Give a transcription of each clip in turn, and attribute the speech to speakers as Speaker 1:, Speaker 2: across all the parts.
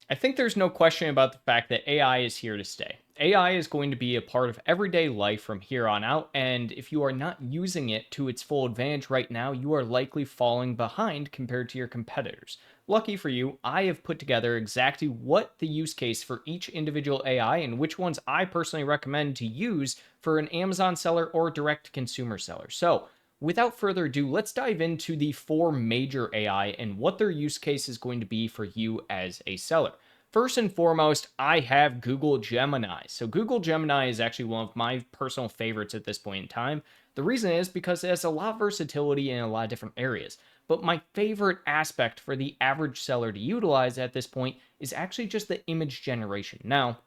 Speaker 1: I think there's no question about the fact that AI is here to stay. AI is going to be a part of everyday life from here on out, and if you are not using it to its full advantage right now, you are likely falling behind compared to your competitors. Lucky for you, I have put together exactly what the use case for each individual AI and which ones I personally recommend to use for an Amazon seller or direct to consumer seller. So, without further ado, let's dive into the four major AI and what their use case is going to be for you as a seller. First and foremost, I have Google Gemini. So, Google Gemini is actually one of my personal favorites at this point in time. The reason is because it has a lot of versatility in a lot of different areas. But my favorite aspect for the average seller to utilize at this point is actually just the image generation. Now,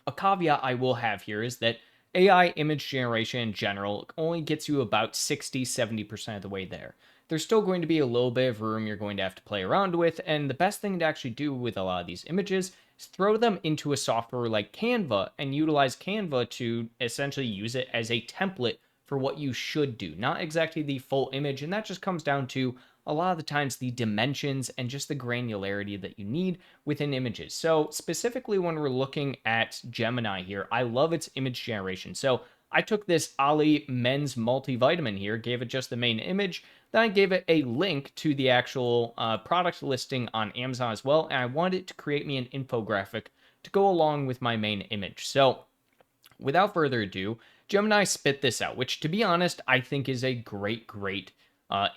Speaker 1: a caveat I will have here is that AI image generation in general only gets you about 60-70% of the way there. There's still going to be a little bit of room you're going to have to play around with, and the best thing to actually do with a lot of these images is throw them into a software like Canva and utilize Canva to essentially use it as a template for what you should do, not exactly the full image. And that just comes down to a lot of the times the dimensions and just the granularity that you need within images. So, specifically, when we're looking at Gemini here, I love its image generation. So, I took this Ali men's multivitamin here, gave it just the main image, then I gave it a link to the actual product listing on Amazon as well, and I wanted it to create me an infographic to go along with my main image. So, without further ado, Gemini spit this out, which, to be honest, I think is a great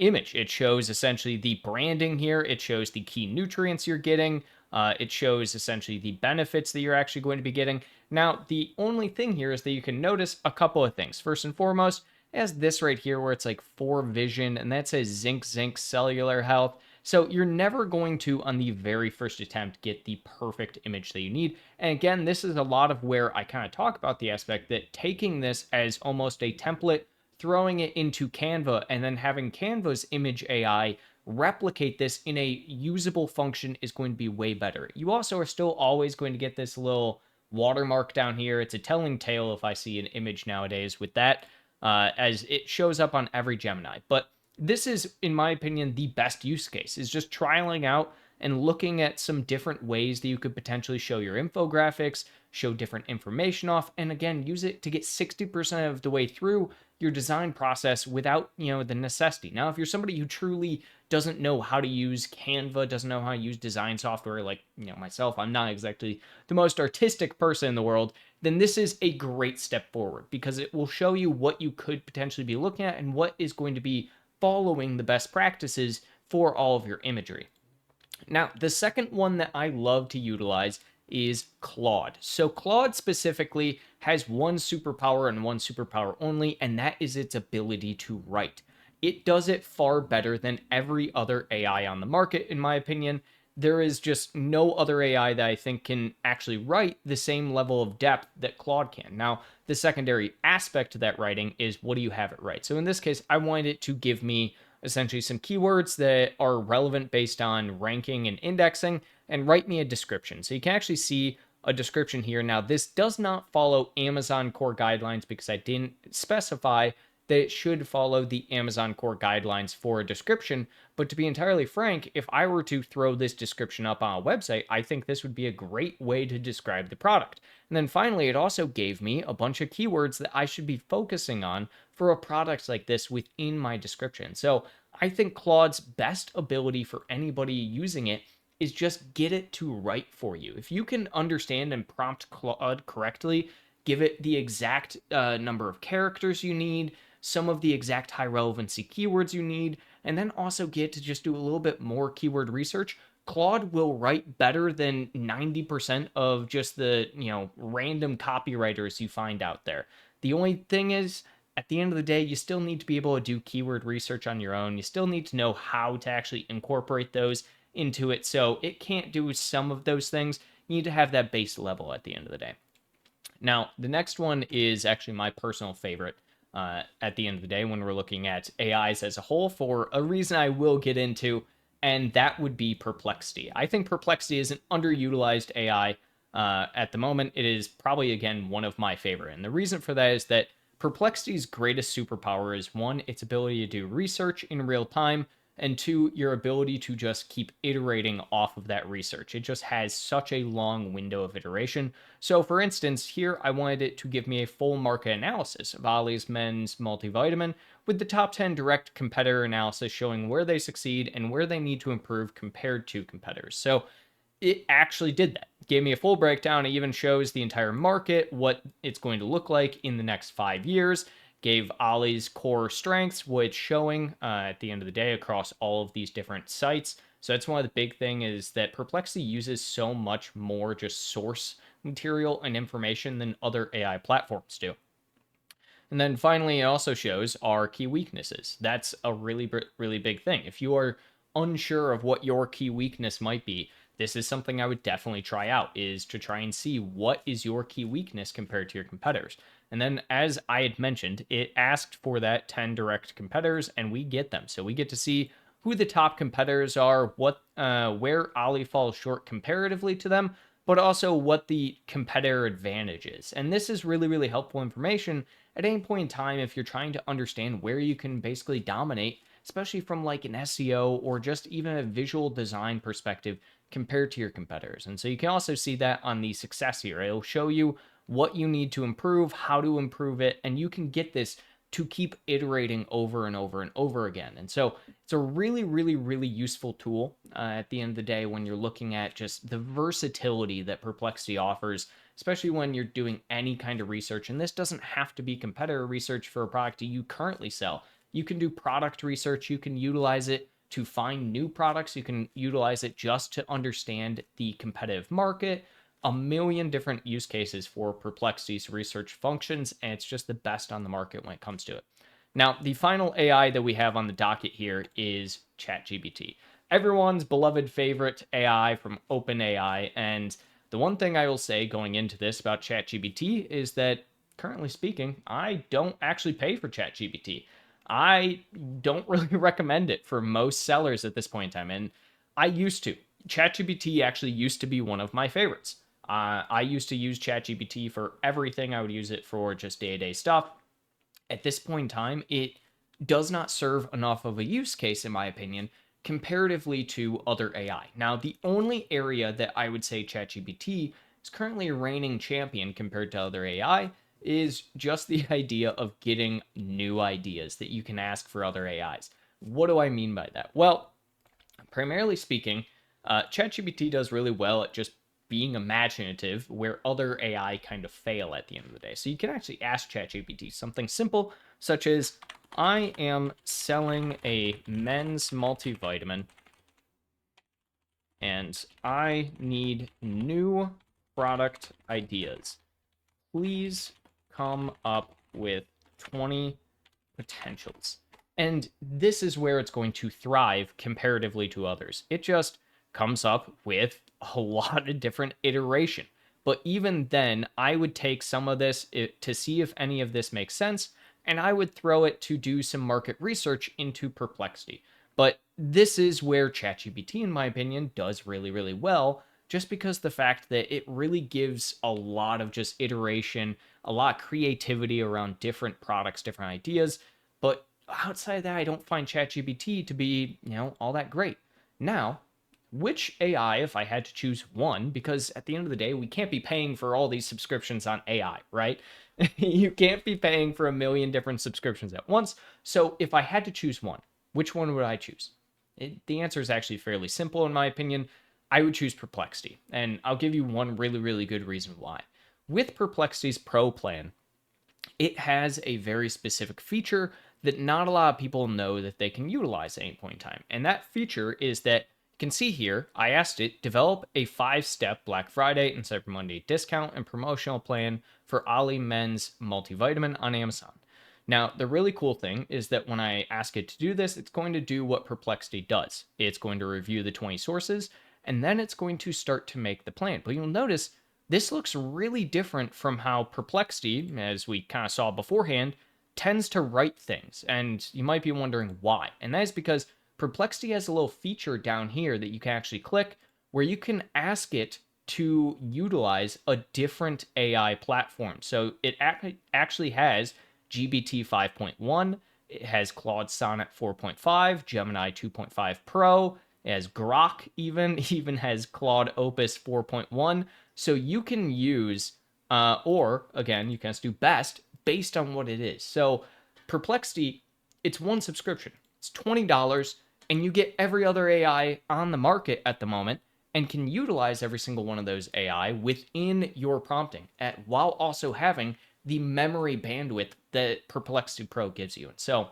Speaker 1: image. It shows essentially the branding here. It shows the key nutrients you're getting. It shows essentially the benefits that you're actually going to be getting. Now, the only thing here is that you can notice a couple of things. First and foremost, it has this right here where it's like for vision, and that says zinc cellular health. So you're never going to, on the very first attempt, get the perfect image that you need. And again, this is a lot of where I kind of talk about the aspect that taking this as almost a template, throwing it into Canva, and then having Canva's image AI replicate this in a usable function is going to be way better. You also are still always going to get this little watermark down here. It's a telling tale if I see an image nowadays with that, as it shows up on every Gemini. But this is, in my opinion, the best use case, is just trialing out and looking at some different ways that you could potentially show your infographics, show different information off, and again, use it to get 60% of the way through your design process without, the necessity. Now, if you're somebody who truly doesn't know how to use Canva, doesn't know how to use design software like, myself, I'm not exactly the most artistic person in the world, then this is a great step forward because it will show you what you could potentially be looking at and what is going to be following the best practices for all of your imagery. Now, the second one that I love to utilize is Claude. So, Claude specifically has one superpower and one superpower only, and that is its ability to write. It does it far better than every other AI on the market, in my opinion. There is just no other AI that I think can actually write the same level of depth that Claude can. Now, the secondary aspect to that writing is what do you have it write? So in this case, I wanted it to give me essentially some keywords that are relevant based on ranking and indexing and write me a description. So you can actually see a description here. Now, this does not follow Amazon core guidelines because I didn't specify that it should follow the Amazon core guidelines for a description. But to be entirely frank, if I were to throw this description up on a website, I think this would be a great way to describe the product. And then finally, it also gave me a bunch of keywords that I should be focusing on for a product like this within my description. So I think Claude's best ability for anybody using it is just get it to write for you. If you can understand and prompt Claude correctly, give it the exact number of characters you need, some of the exact high relevancy keywords you need, and then also get to just do a little bit more keyword research, Claude will write better than 90% of just the, random copywriters you find out there. The only thing is, at the end of the day, you still need to be able to do keyword research on your own. You still need to know how to actually incorporate those into it. So it can't do some of those things. You need to have that base level at the end of the day. Now, the next one is actually my personal favorite at the end of the day when we're looking at AIs as a whole for a reason I will get into, and that would be Perplexity. I think Perplexity is an underutilized AI at the moment. It is probably, again, one of my favorite. And the reason for that is that Perplexity's greatest superpower is one, its ability to do research in real time, and two, your ability to just keep iterating off of that research. It just has such a long window of iteration. So for instance, here I wanted it to give me a full market analysis of Ollie's men's multivitamin with the top 10 direct competitor analysis showing where they succeed and where they need to improve compared to competitors. So it actually did that. It gave me a full breakdown. It even shows the entire market, what it's going to look like in the next 5 years. Gave Ollie's core strengths, which showing at the end of the day across all of these different sites. So that's one of the big thing is that Perplexity uses so much more just source material and information than other AI platforms do. And then finally, it also shows our key weaknesses. That's a really big thing. If you are unsure of what your key weakness might be, this is something I would definitely try out, is to try and see what is your key weakness compared to your competitors. And then, as I had mentioned, it asked for that 10 direct competitors, and we get them. So we get to see who the top competitors are, where Ollie falls short comparatively to them, but also what the competitor advantage is. And this is really helpful information at any point in time if you're trying to understand where you can basically dominate, especially from like an SEO or just even a visual design perspective compared to your competitors. And so you can also see that on the success here. It'll show you what you need to improve, how to improve it, and you can get this to keep iterating over and over and over again. And so it's a really useful tool at the end of the day when you're looking at just the versatility that Perplexity offers, especially when you're doing any kind of research. And this doesn't have to be competitor research for a product you currently sell. You can do product research. You can utilize it to find new products. You can utilize it just to understand the competitive market. A million different use cases for Perplexity's research functions, and it's just the best on the market when it comes to it. Now, the final AI that we have on the docket here is ChatGPT, everyone's beloved favorite AI from OpenAI. And the one thing I will say going into this about ChatGPT is that, currently speaking, I don't actually pay for ChatGPT. I don't really recommend it for most sellers at this point in time, and I used to. ChatGPT actually used to be one of my favorites. I used to use ChatGPT for everything. I would use it for just day-to-day stuff. At this point in time, it does not serve enough of a use case, in my opinion, comparatively to other AI. Now, the only area that I would say ChatGPT is currently a reigning champion compared to other AI is just the idea of getting new ideas that you can ask for other AIs. What do I mean by that? Well, primarily speaking, ChatGPT does really well at just being imaginative where other AI kind of fail at the end of the day. So you can actually ask ChatGPT something simple, such as, I am selling a men's multivitamin and I need new product ideas. Please come up with 20 potentials. And this is where it's going to thrive comparatively to others. It just comes up with a lot of different iteration. But even then, I would take some of this to see if any of this makes sense, and I would throw it to do some market research into Perplexity. But this is where ChatGPT, in my opinion, does really well, just because the fact that it really gives a lot of just iteration, a lot of creativity around different products, different ideas. But outside of that, I don't find ChatGPT to be, all that great. Now, which AI, if I had to choose one, because at the end of the day, we can't be paying for all these subscriptions on AI, right? You can't be paying for a million different subscriptions at once. So if I had to choose one, which one would I choose? The answer is actually fairly simple, in my opinion. I would choose Perplexity, and I'll give you one really good reason why. With Perplexity's Pro plan, it has a very specific feature that not a lot of people know that they can utilize at any point in time. And that feature is that you can see here, I asked it, develop a 5-step Black Friday and Cyber Monday discount and promotional plan for Ollie Men's multivitamin on Amazon. Now, the really cool thing is that when I ask it to do this, it's going to do what Perplexity does. It's going to review the 20 sources, and then it's going to start to make the plan. But you'll notice this looks really different from how Perplexity, as we kind of saw beforehand, tends to write things. And you might be wondering why. And that is because Perplexity has a little feature down here that you can actually click where you can ask it to utilize a different AI platform. So it actually has GPT 5.1, It has Claude Sonnet 4.5, Gemini 2.5 Pro, it has Grok even has Claude Opus 4.1. So you can use, or again, you can just do best based on what it is. So Perplexity, it's one subscription. It's $20, and you get every other AI on the market at the moment and can utilize every single one of those AI within your prompting while also having the memory bandwidth that Perplexity Pro gives you. And so,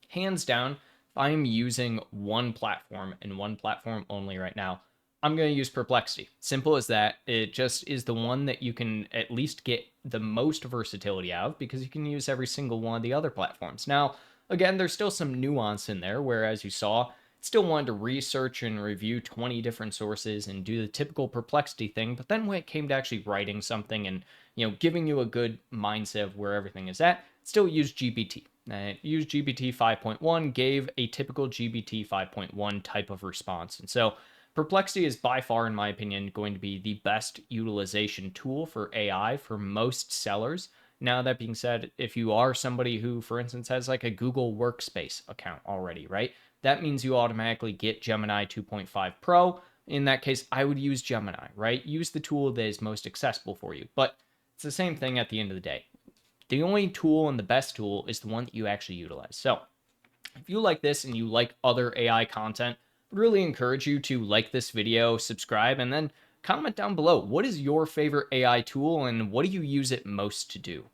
Speaker 1: hands down, if I'm using one platform and one platform only right now, I'm going to use Perplexity. Simple as that. It just is the one that you can at least get the most versatility out of because you can use every single one of the other platforms. Now, again, there's still some nuance in there, where, as you saw, still wanted to research and review 20 different sources and do the typical Perplexity thing. But then when it came to actually writing something and, giving you a good mindset of where everything is at, still use GPT. Use GPT 5.1, gave a typical GPT 5.1 type of response. And so Perplexity is by far, in my opinion, going to be the best utilization tool for AI for most sellers. Now, that being said, if you are somebody who, for instance, has like a Google Workspace account already, right? That means you automatically get Gemini 2.5 Pro. In that case, I would use Gemini, right? Use the tool that is most accessible for you. But it's the same thing at the end of the day. The only tool and the best tool is the one that you actually utilize. So if you like this and you like other AI content, I'd really encourage you to like this video, subscribe, and then comment down below. What is your favorite AI tool and what do you use it most to do?